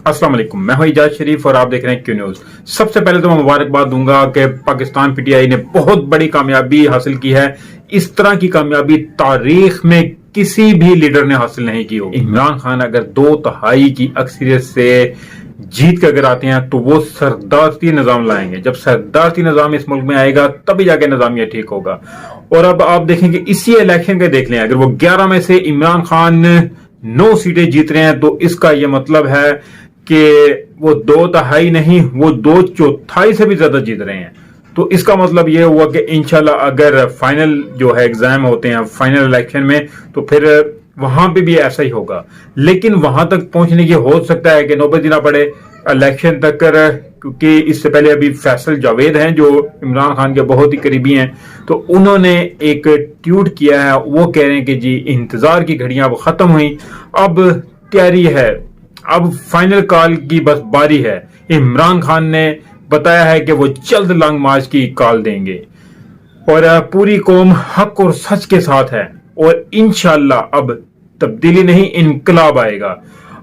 अस्सलाम वालेकुम, मैं हूं इजाज शरीफ और आप देख रहे हैं क्यू न्यूज। सबसे पहले तो मैं मुबारकबाद दूंगा कि पाकिस्तान पीटीआई ने बहुत बड़ी कामयाबी हासिल की है। इस तरह की कामयाबी तारीख में किसी भी लीडर ने हासिल नहीं की हो। इमरान खान अगर 2/3 की अक्सरियत से जीत के अगर आते हैं तो वो सरदारती निजाम लाएंगे। जब सरदारती निजाम इस मुल्क में आएगा तभी जाके निजामिया ठीक होगा। और अब आप देखेंगे इसी इलेक्शन के देख लें, अगर वो 11 में से इमरान खान 9 सीटें जीत रहे हैं तो इसका यह मतलब है कि वो 2/3 नहीं, वो 2/4 से भी ज्यादा जीत रहे हैं। तो इसका मतलब यह हुआ कि इंशाल्लाह अगर फाइनल जो है एग्जाम होते हैं फाइनल इलेक्शन में तो फिर वहां पे भी ऐसा ही होगा। लेकिन वहां तक पहुंचने की हो सकता है कि नौबत देना पड़े इलेक्शन तक, क्योंकि इससे पहले अभी फैसल जावेद हैं जो इमरान खान के बहुत ही करीबी हैं, तो उन्होंने एक ट्वीट किया है। वो कह रहे हैं कि जी इंतजार की घड़ियां अब खत्म हुई, अब तैयारी है, अब फाइनल कॉल की बस बारी है। इमरान खान ने बताया है कि वो जल्द लॉन्ग मार्च की कॉल देंगे और पूरी कौम हक और सच के साथ है और इंशाल्लाह अब तब्दीली नहीं इनकलाब आएगा।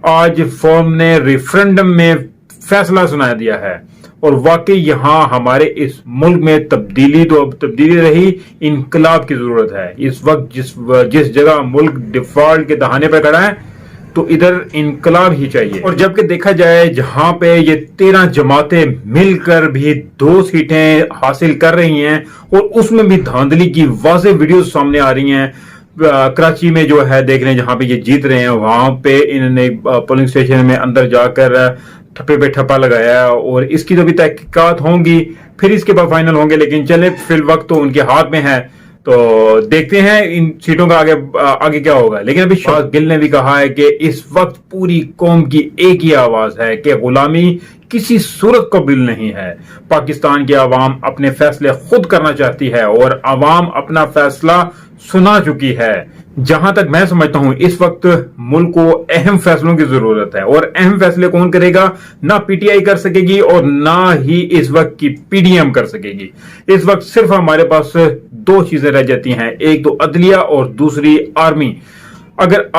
आज फॉर्म ने रेफरेंडम में फैसला सुना दिया है और वाकई यहां हमारे इस मुल्क में तब्दीली तो अब तब्दीली रही, इनकलाब की जरूरत है। इस वक्त जिस जगह मुल्क डिफॉल्ट के दहाने पर खड़ा है तो इधर इनकलाब ही चाहिए। और जबकि देखा जाए जहां पे ये 13 जमातें मिलकर भी 2 सीटें हासिल कर रही हैं और उसमें भी धांधली की वाज़ेह वीडियो सामने आ रही हैं। कराची में जो है देख रहे हैं जहां पे ये जीत रहे हैं, वहां पे इन्होंने पोलिंग स्टेशन में अंदर जाकर ठप्पे पे ठप्पा लगाया और इसकी तो भी तहकीकात होंगी, फिर इसके बाद फाइनल होंगे। लेकिन चले फिल वक्त तो उनके हाथ में है, तो देखते हैं इन सीटों का आगे क्या होगा। लेकिन अभी शहबाज गिल ने भी कहा है कि इस वक्त पूरी कौम की एक ही आवाज है कि गुलामी किसी सूरत कबूल नहीं है। पाकिस्तान की आवाम अपने फैसले खुद करना चाहती है और आवाम अपना फैसला सुना चुकी है। जहां तक मैं समझता हूं इस वक्त मुल्क को अहम फैसलों की जरूरत है और अहम फैसले कौन करेगा? ना पीटीआई कर सकेगी और ना ही इस वक्त की पीडीएम कर सकेगी। इस वक्त सिर्फ हमारे पास 2 चीजें रह जाती हैं, एक तो अदलिया और दूसरी आर्मी। अगर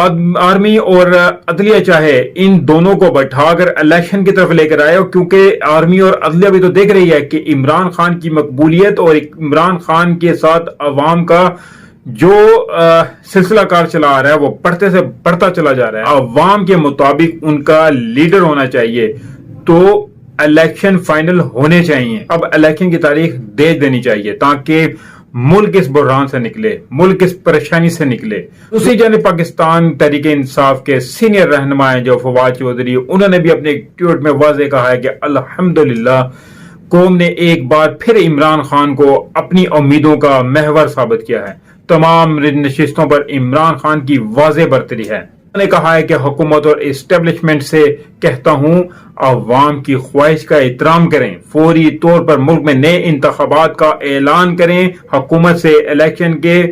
आर्मी और अदलिया चाहे इन दोनों को बैठाकर इलेक्शन की तरफ लेकर आए, क्योंकि आर्मी और अदलिया भी तो देख रही है कि इमरान खान की मकबूलियत और इमरान खान के साथ अवाम का जो सिलसिला कार चला आ रहा है वो बढ़ते से बढ़ता चला जा रहा है। अवाम के मुताबिक उनका लीडर होना चाहिए तो इलेक्शन फाइनल होने चाहिए। अब इलेक्शन की तारीख दे देनी चाहिए ताकि मुल्क इस बुरहान से निकले, मुल्क इस परेशानी से निकले। दूसरी जानिब पाकिस्तान तहरीक इंसाफ के सीनियर रहनुमा जो फवाद चौधरी, उन्होंने भी अपने ट्वीट में वाज़ेह कहा है कि अल्हम्दुलिल्लाह कौम ने एक बार फिर इमरान खान को अपनी उम्मीदों का महवर साबित किया है। तमाम नशिस्तों पर इमरान खान की वाज़ेह बरतरी है। उन्होंने कहा है कि हुकूमत और एस्टेब्लिशमेंट से कहता हूं अवाम की ख्वाहिश का एहतराम करें, फौरी तौर पर मुल्क में नए इंतखाबात का ऐलान करें, हुकूमत से इलेक्शन के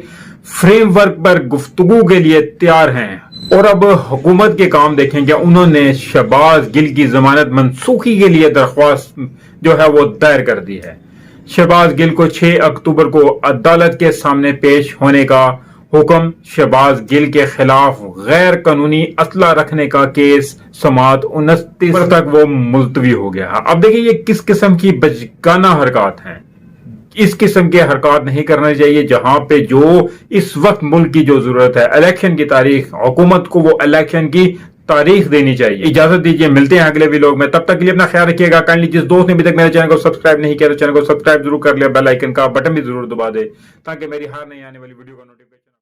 फ्रेमवर्क पर गुफ्तगू के लिए तैयार हैं। और अब हुकूमत के काम देखें, क्या उन्होंने शहबाज गिल की जमानत मनसूखी के लिए दरख्वास्त जो है वो दायर कर दी है। शहबाज गिल को 6 अक्टूबर को अदालत के सामने पेश होने का हुक्म। शहबाज गिल के खिलाफ गैर कानूनी असला रखने का केस समात 29 तक वो मुलतवी हो गया। अब देखिए ये किस किस्म की बचकाना हरकत हैं। इस किस्म के हरकत नहीं करना चाहिए। जहां पे जो इस वक्त मुल्क की जो जरूरत है इलेक्शन की तारीख, हुकूमत को वो इलेक्शन की तारीख देनी चाहिए। इजाजत दीजिए, मिलते हैं अगले व्लॉग में। तब तक के लिए अपना ख्याल रखिएगा। काइंडली जिस दोस्त ने अभी तक मेरे चैनल को सब्सक्राइब नहीं किया तो चैनल को सब्सक्राइब जरूर कर लिया, बेल आइकन का बटन भी जरूर दबा दे ताकि मेरी हर नई आने वाली वीडियो का नोटिफिकेशन